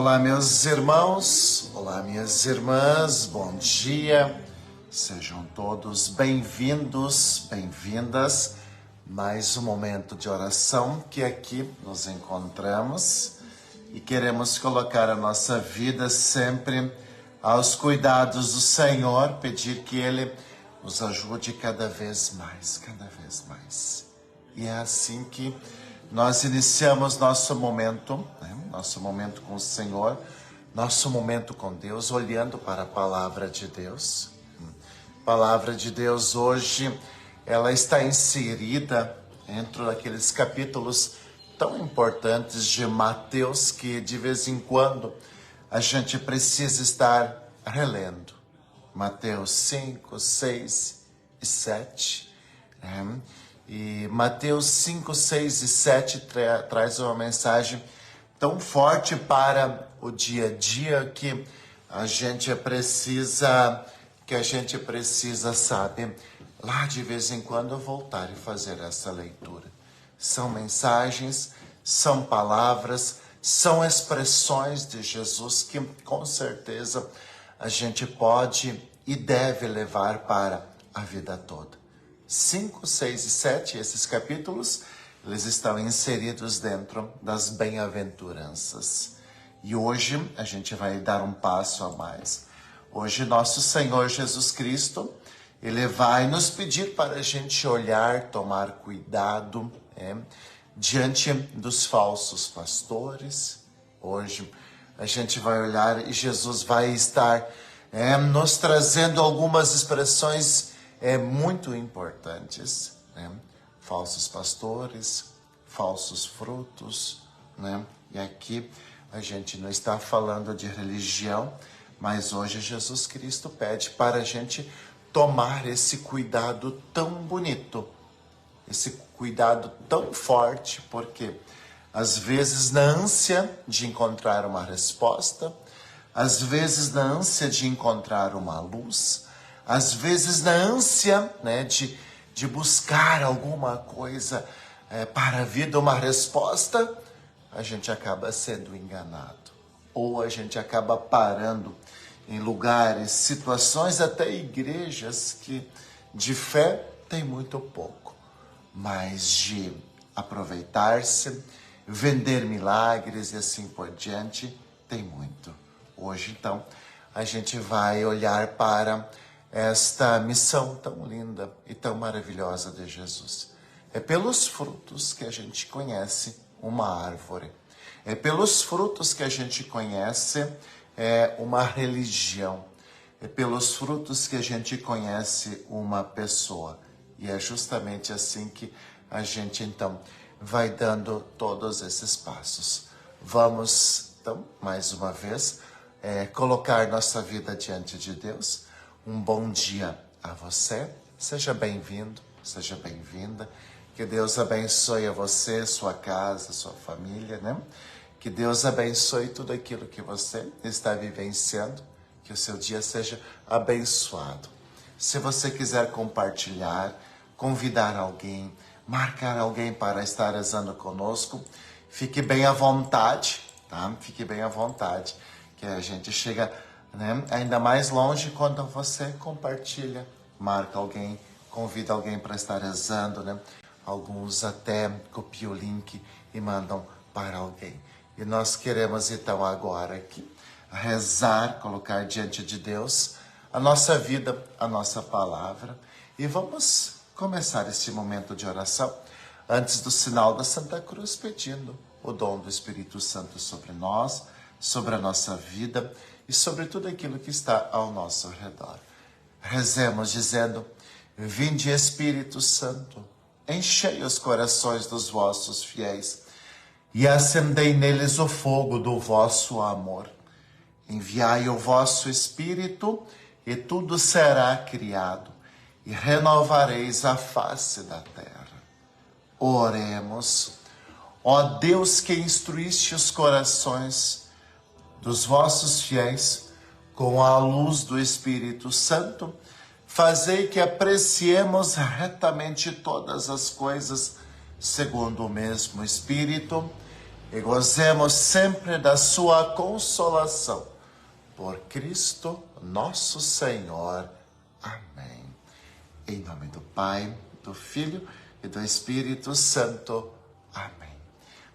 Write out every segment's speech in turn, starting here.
Olá, meus irmãos, olá, minhas irmãs, bom dia, sejam todos bem-vindos, bem-vindas. Mais um momento de oração que aqui nos encontramos e queremos colocar a nossa vida sempre aos cuidados do Senhor, pedir que Ele nos ajude cada vez mais, cada vez mais. E é assim que nós iniciamos nosso momento, nosso momento com o Senhor, nosso momento com Deus, olhando para a Palavra de Deus. A Palavra de Deus hoje, ela está inserida dentro daqueles capítulos tão importantes de Mateus que de vez em quando a gente precisa estar relendo. Mateus 5, 6 e 7, E Mateus 5, 6 e 7 traz uma mensagem tão forte para o dia a dia que a gente precisa, sabe, lá de vez em quando voltar e fazer essa leitura. São mensagens, são palavras, são expressões de Jesus que com certeza a gente pode e deve levar para a vida toda. 5, 6 e 7, esses capítulos, eles estão inseridos dentro das bem-aventuranças. E hoje a gente vai dar um passo a mais. Hoje nosso Senhor Jesus Cristo, Ele vai nos pedir para a gente olhar, tomar cuidado, diante dos falsos pastores. Hoje a gente vai olhar e Jesus vai estar nos trazendo algumas expressões muito importantes, falsos pastores, falsos frutos, E aqui a gente não está falando de religião, mas hoje Jesus Cristo pede para a gente tomar esse cuidado tão bonito, esse cuidado tão forte, porque às vezes na ânsia de encontrar uma resposta, às vezes na ânsia de encontrar uma luz, às vezes na ânsia de buscar alguma coisa para a vida, uma resposta, a gente acaba sendo enganado. Ou a gente acaba parando em lugares, situações, até igrejas que de fé tem muito pouco, mas de aproveitar-se, vender milagres e assim por diante, tem muito. Hoje, então, a gente vai olhar para esta missão tão linda e tão maravilhosa de Jesus. É pelos frutos que a gente conhece uma árvore. É pelos frutos que a gente conhece uma religião. É pelos frutos que a gente conhece uma pessoa. E é justamente assim que a gente, então, vai dando todos esses passos. Vamos, então, mais uma vez, colocar nossa vida diante de Deus. Um bom dia a você, seja bem-vindo, seja bem-vinda, que Deus abençoe a você, sua casa, sua família, Que Deus abençoe tudo aquilo que você está vivenciando, que o seu dia seja abençoado. Se você quiser compartilhar, convidar alguém, marcar alguém para estar rezando conosco, fique bem à vontade, tá? Fique bem à vontade, que a gente chega ainda mais longe quando você compartilha, marca alguém, convida alguém para estar rezando, Alguns até copiam o link e mandam para alguém. E nós queremos então agora aqui rezar, colocar diante de Deus a nossa vida, a nossa palavra. E vamos começar esse momento de oração antes do sinal da Santa Cruz, pedindo o dom do Espírito Santo sobre nós, sobre a nossa vida e sobre tudo aquilo que está ao nosso redor. Rezemos dizendo: Vinde Espírito Santo, enchei os corações dos vossos fiéis e acendei neles o fogo do vosso amor. Enviai o vosso Espírito e tudo será criado e renovareis a face da terra. Oremos. Ó Deus, que instruíste os corações dos vossos fiéis com a luz do Espírito Santo, fazei que apreciemos retamente todas as coisas segundo o mesmo Espírito e gozemos sempre da sua consolação. Por Cristo nosso Senhor. Amém. Em nome do Pai, do Filho e do Espírito Santo. Amém.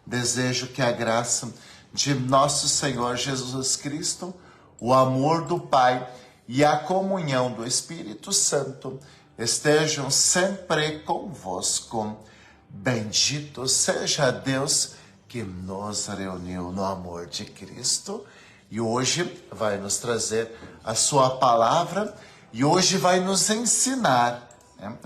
Desejo que a graça de nosso Senhor Jesus Cristo, o amor do Pai e a comunhão do Espírito Santo estejam sempre convosco. Bendito seja Deus que nos reuniu no amor de Cristo e hoje vai nos trazer a sua palavra e hoje vai nos ensinar,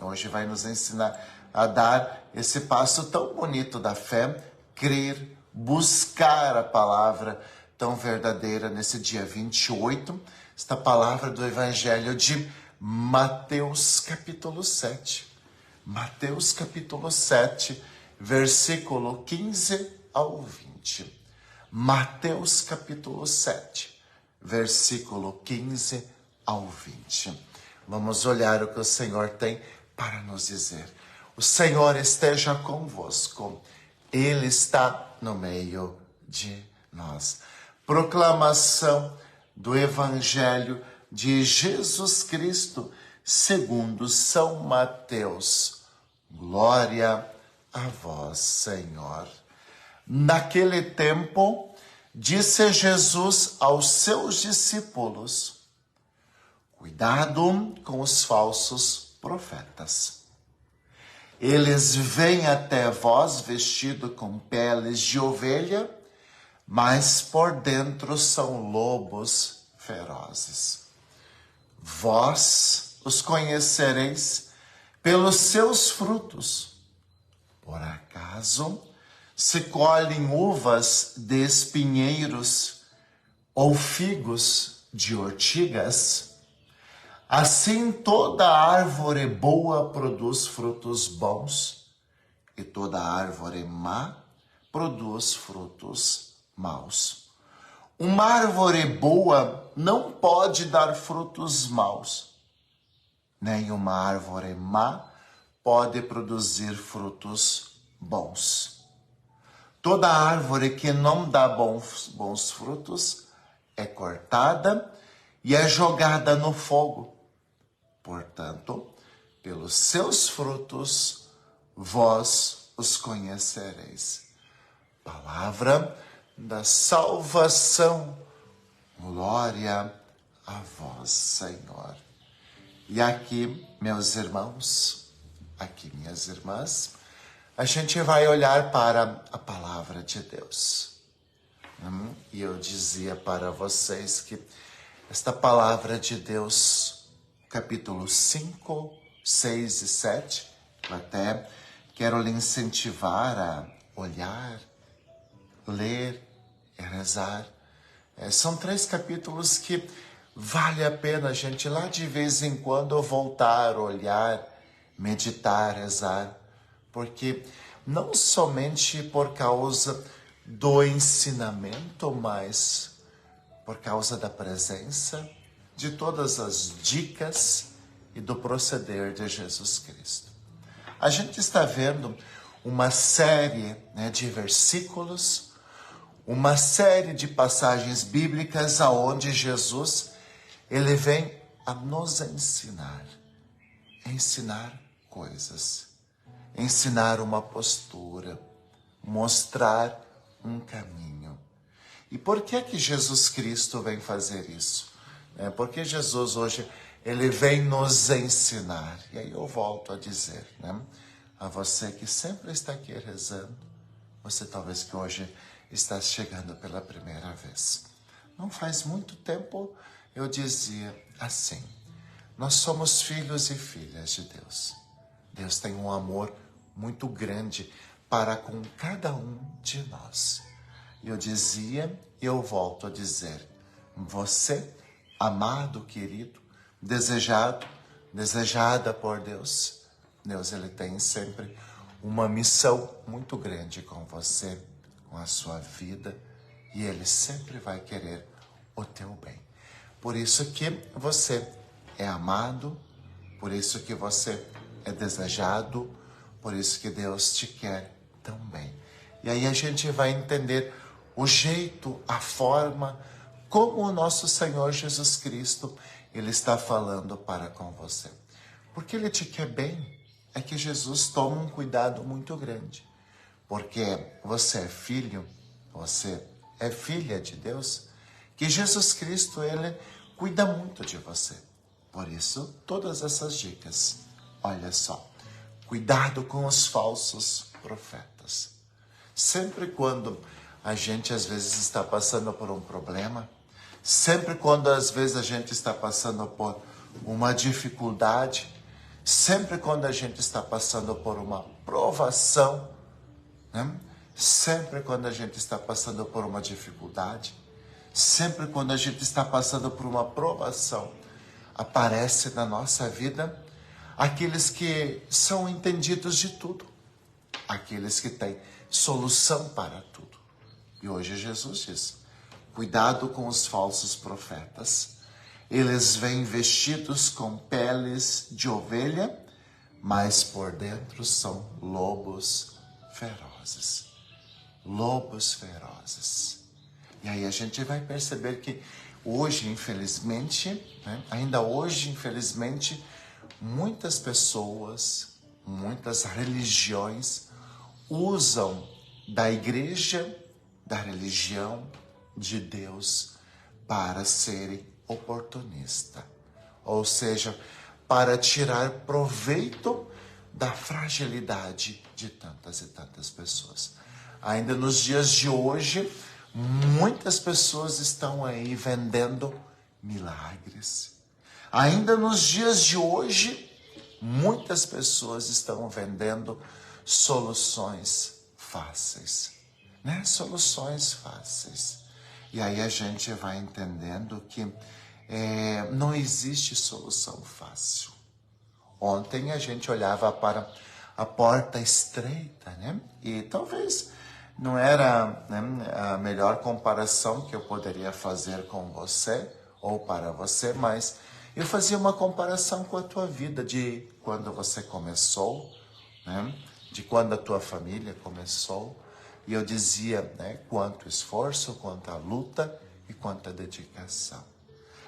Hoje vai nos ensinar a dar esse passo tão bonito da fé, crer, buscar a palavra tão verdadeira nesse dia 28, esta palavra do Evangelho de Mateus capítulo 7. Mateus capítulo 7, versículo 15 ao 20. Mateus capítulo 7, versículo 15 ao 20. Vamos olhar o que o Senhor tem para nos dizer. O Senhor esteja convosco. Ele está no meio de nós. Proclamação do Evangelho de Jesus Cristo, segundo São Mateus. Glória a vós, Senhor. Naquele tempo, disse Jesus aos seus discípulos: cuidado com os falsos profetas. Eles vêm até vós vestidos com peles de ovelha, mas por dentro são lobos ferozes. Vós os conhecereis pelos seus frutos. Por acaso se colhem uvas de espinheiros ou figos de ortigas? Assim toda árvore boa produz frutos bons, e toda árvore má produz frutos maus. Uma árvore boa não pode dar frutos maus, nem uma árvore má pode produzir frutos bons. Toda árvore que não dá bons frutos é cortada e é jogada no fogo. Portanto, pelos seus frutos vós os conhecereis. Palavra da salvação. Glória a vós, Senhor. E aqui, meus irmãos, aqui, minhas irmãs, a gente vai olhar para a palavra de Deus. E eu dizia para vocês que esta palavra de Deus, capítulo 5, 6 e 7, eu até quero lhe incentivar a olhar, ler e rezar. São 3 capítulos que vale a pena a gente lá de vez em quando voltar, olhar, meditar, rezar, porque não somente por causa do ensinamento, mas por causa da presença de todas as dicas e do proceder de Jesus Cristo. A gente está vendo uma série de versículos, uma série de passagens bíblicas aonde Jesus ele vem a nos ensinar coisas, ensinar uma postura, mostrar um caminho. E por que Jesus Cristo vem fazer isso? Porque Jesus hoje, ele vem nos ensinar. E aí eu volto a dizer, a você que sempre está aqui rezando, você talvez que hoje está chegando pela primeira vez. Não faz muito tempo eu dizia assim: nós somos filhos e filhas de Deus. Deus tem um amor muito grande para com cada um de nós. Eu dizia e eu volto a dizer: você, amado, querido, desejado, desejada por Deus, Deus ele tem sempre uma missão muito grande com você, com a sua vida, e ele sempre vai querer o teu bem. Por isso que você é amado, por isso que você é desejado, por isso que Deus te quer tão bem. E aí a gente vai entender o jeito, a forma, como o nosso Senhor Jesus Cristo, Ele está falando para com você. Porque Ele te quer bem, é que Jesus toma um cuidado muito grande. Porque você é filho, você é filha de Deus, que Jesus Cristo, Ele cuida muito de você. Por isso, todas essas dicas. Olha só, cuidado com os falsos profetas. Sempre quando a gente às vezes está passando por um problema, sempre quando às vezes a gente está passando por uma dificuldade, sempre quando a gente está passando por uma provação, né? Sempre quando a gente está passando por uma dificuldade, sempre quando a gente está passando por uma provação, aparece na nossa vida aqueles que são entendidos de tudo, aqueles que têm solução para tudo. E hoje Jesus diz, cuidado com os falsos profetas. Eles vêm vestidos com peles de ovelha, mas por dentro são lobos ferozes. Lobos ferozes. E aí a gente vai perceber que hoje, infelizmente, né, ainda hoje, infelizmente, muitas pessoas, muitas religiões usam da igreja, da religião de Deus para serem oportunistas. Ou seja, para tirar proveito da fragilidade de tantas e tantas pessoas. Ainda nos dias de hoje, muitas pessoas estão aí vendendo milagres. Ainda nos dias de hoje, muitas pessoas estão vendendo soluções fáceis, né? Soluções fáceis. E aí a gente vai entendendo que não existe solução fácil. Ontem a gente olhava para a porta estreita, né? E talvez não era, né, a melhor comparação que eu poderia fazer com você ou para você, mas eu fazia uma comparação com a tua vida, de quando você começou, né? De quando a tua família começou. E eu dizia, né, quanto esforço, quanta luta e quanta dedicação.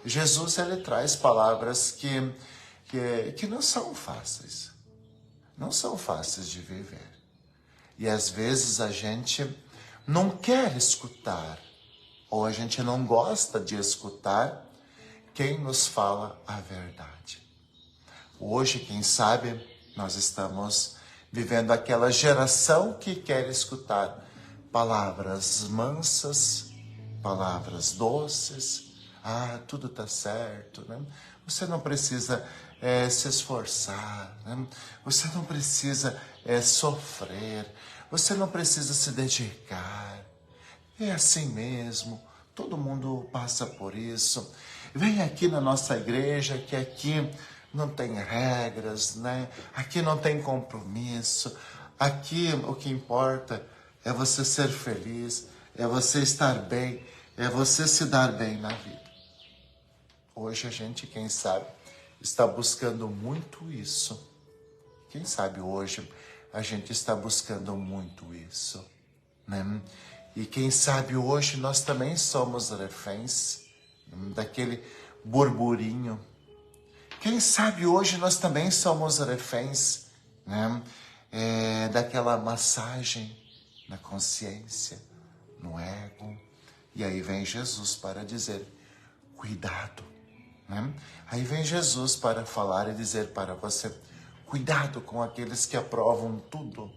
Jesus, ele traz palavras que não são fáceis. Não são fáceis de viver. E às vezes a gente não quer escutar, ou a gente não gosta de escutar quem nos fala a verdade. Hoje, quem sabe, nós estamos vivendo aquela geração que quer escutar palavras mansas, palavras doces. Ah, tudo está certo, né? Você não precisa se esforçar, né? Você não precisa sofrer, você não precisa se dedicar. É assim mesmo, todo mundo passa por isso. Vem aqui na nossa igreja, que aqui não tem regras, né? Aqui não tem compromisso. Aqui o que importa é você ser feliz, é você estar bem, é você se dar bem na vida. Hoje a gente, quem sabe, está buscando muito isso. Quem sabe hoje a gente está buscando muito isso, né? E quem sabe hoje nós também somos reféns daquele burburinho. Quem sabe hoje nós também somos reféns, né? Daquela massagem na consciência, no ego. E aí vem Jesus para dizer, cuidado, né? Aí vem Jesus para falar e dizer para você, cuidado com aqueles que aprovam tudo.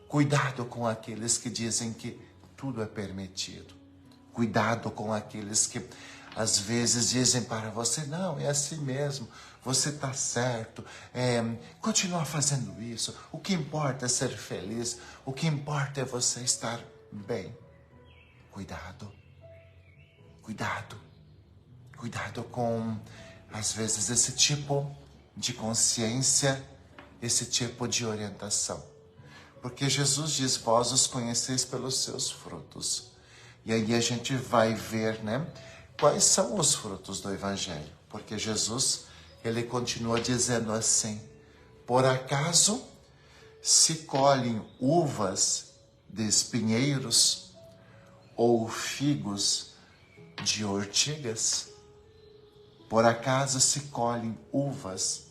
Cuidado com aqueles que dizem que tudo é permitido. Cuidado com aqueles que às vezes dizem para você, não, é assim mesmo, você está certo, continua fazendo isso, o que importa é ser feliz, o que importa é você estar bem. Cuidado, cuidado, cuidado com, às vezes, esse tipo de consciência, esse tipo de orientação. Porque Jesus diz, vós os conheceis pelos seus frutos. E aí a gente vai ver, né, quais são os frutos do Evangelho. Porque Jesus, ele continua dizendo assim, por acaso se colhem uvas de espinheiros ou figos de ortigas? Por acaso se colhem uvas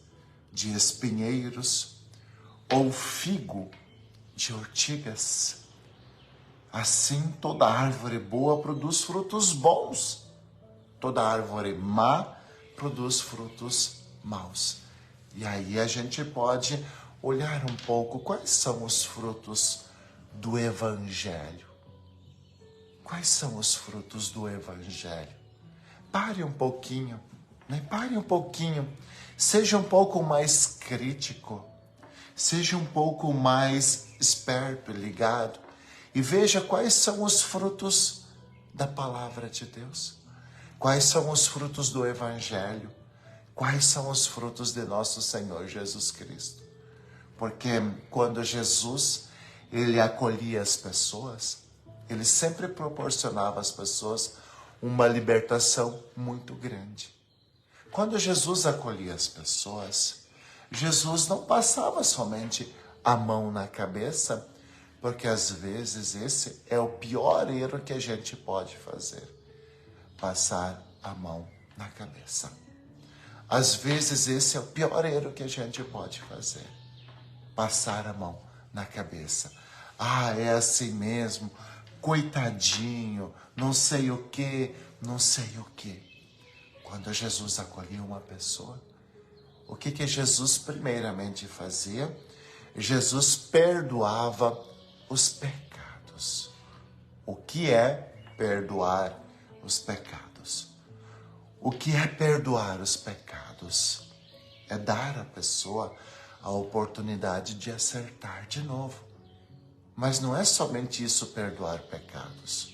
de espinheiros ou figo de ortigas? Assim, toda árvore boa produz frutos bons, toda árvore má produz frutos maus. E aí a gente pode olhar um pouco quais são os frutos do Evangelho. Quais são os frutos do Evangelho? Pare um pouquinho, né? Pare um pouquinho. Seja um pouco mais crítico. Seja um pouco mais esperto e ligado. E veja quais são os frutos da palavra de Deus. Quais são os frutos do Evangelho. Quais são os frutos de nosso Senhor Jesus Cristo. Porque quando Jesus, ele acolhia as pessoas, ele sempre proporcionava às pessoas uma libertação muito grande. Quando Jesus acolhia as pessoas, Jesus não passava somente a mão na cabeça, porque às vezes esse é o pior erro que a gente pode fazer, passar a mão na cabeça. Às vezes esse é o pior erro que a gente pode fazer, passar a mão na cabeça. Ah, é assim mesmo, coitadinho, não sei o que, não sei o que. Quando Jesus acolhia uma pessoa, o que Jesus primeiramente fazia? Jesus perdoava os pecados. O que é perdoar os pecados? O que é perdoar os pecados? É dar à pessoa a oportunidade de acertar de novo. Mas não é somente isso, perdoar pecados.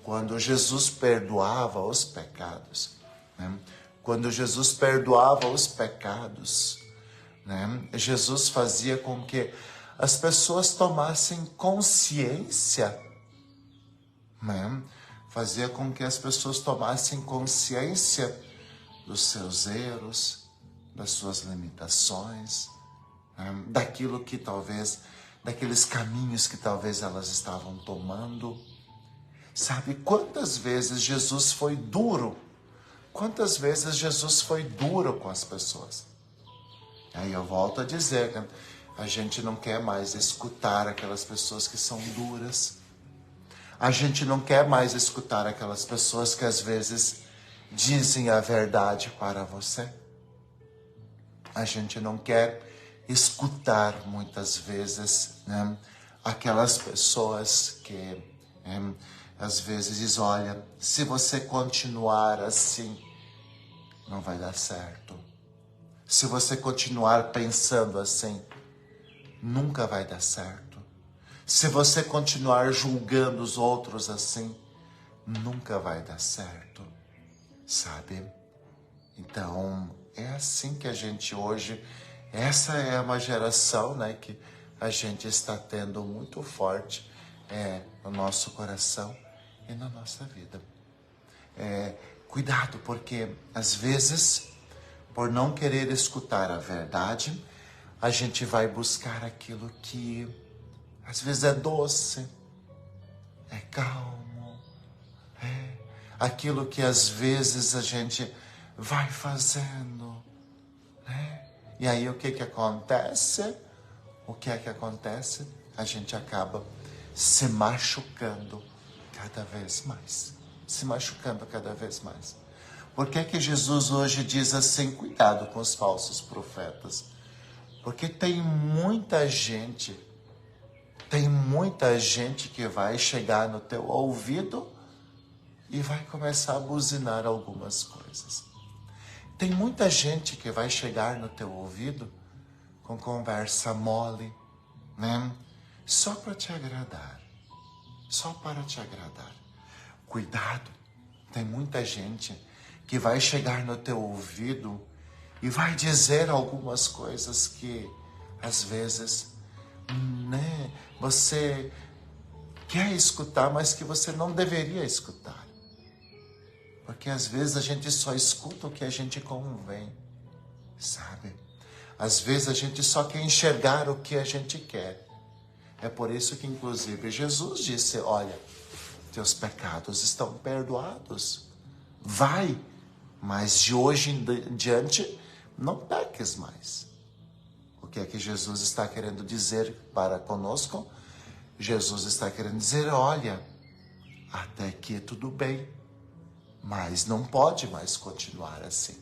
Quando Jesus perdoava os pecados, né? Quando Jesus perdoava os pecados, né? Jesus fazia com que as pessoas tomassem consciência, né? Fazia com que as pessoas tomassem consciência dos seus erros, das suas limitações, né? Daquilo que talvez, daqueles caminhos que talvez elas estavam tomando. Sabe quantas vezes Jesus foi duro? Quantas vezes Jesus foi duro com as pessoas? Aí eu volto a dizer, né? A gente não quer mais escutar aquelas pessoas que são duras. A gente não quer mais escutar aquelas pessoas que às vezes dizem a verdade para você. A gente não quer escutar muitas vezes, né, aquelas pessoas que às vezes dizem, olha, se você continuar assim, não vai dar certo. Se você continuar pensando assim, nunca vai dar certo. Se você continuar julgando os outros assim, nunca vai dar certo, sabe? Então, é assim que a gente hoje, essa é uma geração, né, que a gente está tendo muito forte no nosso coração e na nossa vida. Cuidado, porque às vezes, por não querer escutar a verdade, a gente vai buscar aquilo que às vezes é doce, é calmo, é aquilo que às vezes a gente vai fazendo, né? E aí o que acontece? O que é que acontece? A gente acaba se machucando cada vez mais. Se machucando cada vez mais. Por que Jesus hoje diz assim, cuidado com os falsos profetas? Porque tem muita gente que vai chegar no teu ouvido e vai começar a buzinar algumas coisas. Tem muita gente que vai chegar no teu ouvido com conversa mole, né? Só para te agradar. Só para te agradar. Cuidado, tem muita gente que vai chegar no teu ouvido e vai dizer algumas coisas que, às vezes, né, você quer escutar, mas que você não deveria escutar. Porque às vezes a gente só escuta o que a gente convém, sabe? Às vezes a gente só quer enxergar o que a gente quer. É por isso que, inclusive, Jesus disse, olha, teus pecados estão perdoados. Vai, mas de hoje em diante, não peques mais. O que é que Jesus está querendo dizer para conosco? Jesus está querendo dizer, olha, até aqui tudo bem, mas não pode mais continuar assim.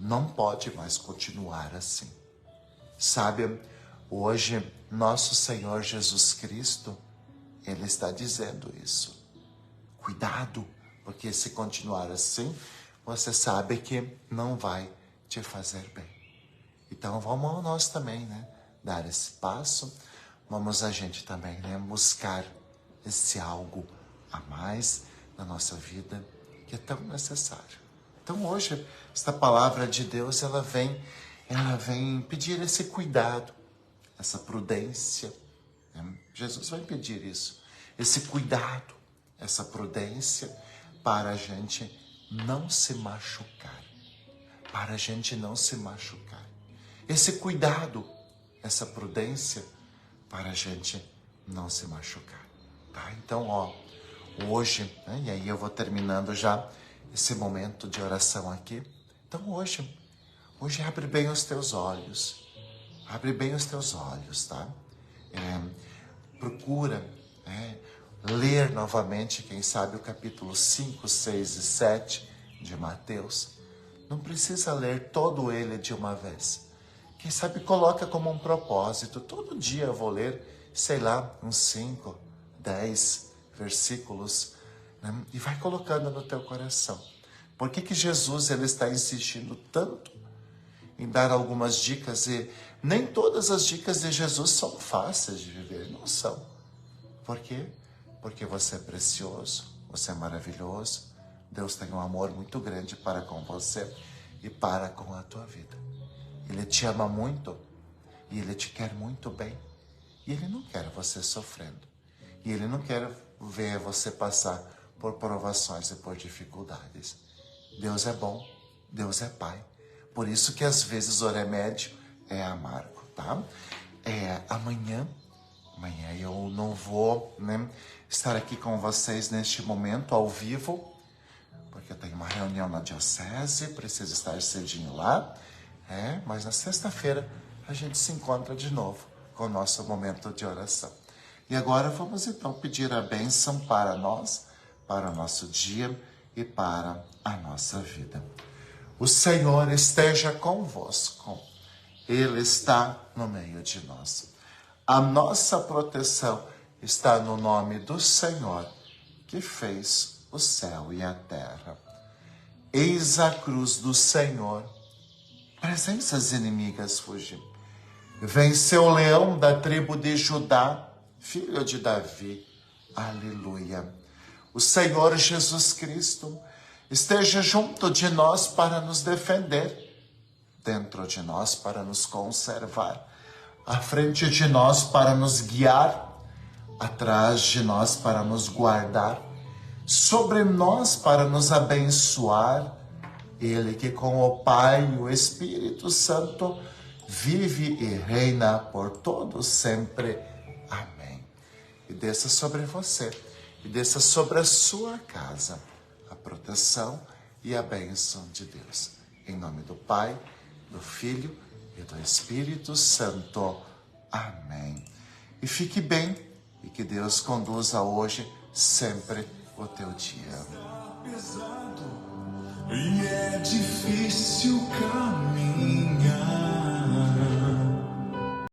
Não pode mais continuar assim. Sabe, hoje, nosso Senhor Jesus Cristo, Ele está dizendo isso. Cuidado, porque se continuar assim, você sabe que não vai te fazer bem. Então vamos nós também, né, dar esse passo. Vamos a gente também, né, buscar esse algo a mais na nossa vida que é tão necessário. Então hoje, esta palavra de Deus, ela vem pedir esse cuidado, essa prudência. Né? Jesus vai pedir isso, esse cuidado, essa prudência para a gente não se machucar. Para a gente não se machucar. Esse cuidado, essa prudência para a gente não se machucar. Tá? Então, hoje, né, e aí eu vou terminando já esse momento de oração aqui. Então hoje abre bem os teus olhos. Abre bem os teus olhos, tá? Procura ler novamente, quem sabe, o capítulo 5, 6 e 7 de Mateus. Não precisa ler todo ele de uma vez. Quem sabe coloca como um propósito. Todo dia eu vou ler, sei lá, uns 5, 10 versículos, né? E vai colocando no teu coração. Por que Jesus ele está insistindo tanto em dar algumas dicas? E nem todas as dicas de Jesus são fáceis de viver, não são. Por quê? Porque você é precioso, você é maravilhoso. Deus tem um amor muito grande para com você e para com a tua vida. Ele te ama muito e Ele te quer muito bem. E Ele não quer você sofrendo. E Ele não quer ver você passar por provações e por dificuldades. Deus é bom, Deus é Pai. Por isso que às vezes o remédio é amargo, tá? Amanhã eu não vou, né, estar aqui com vocês neste momento ao vivo, porque eu tenho uma reunião na diocese, preciso estar cedinho lá. Mas na sexta-feira a gente se encontra de novo com o nosso momento de oração. E agora vamos então pedir a bênção para nós, para o nosso dia e para a nossa vida. O Senhor esteja convosco. Ele está no meio de nós. A nossa proteção está no nome do Senhor, que fez o céu e a terra. Eis a cruz do Senhor. Presenças inimigas fugir. Venceu o leão da tribo de Judá, filho de Davi. Aleluia. O Senhor Jesus Cristo esteja junto de nós para nos defender, dentro de nós para nos conservar, à frente de nós para nos guiar, atrás de nós para nos guardar, sobre nós para nos abençoar. Ele que com o Pai e o Espírito Santo vive e reina por todo sempre. Amém. E desça sobre você, e desça sobre a sua casa, a proteção e a bênção de Deus. Em nome do Pai, do Filho e do Espírito Santo. Amém. E fique bem, e que Deus conduza hoje sempre o teu dia. E é difícil caminhar.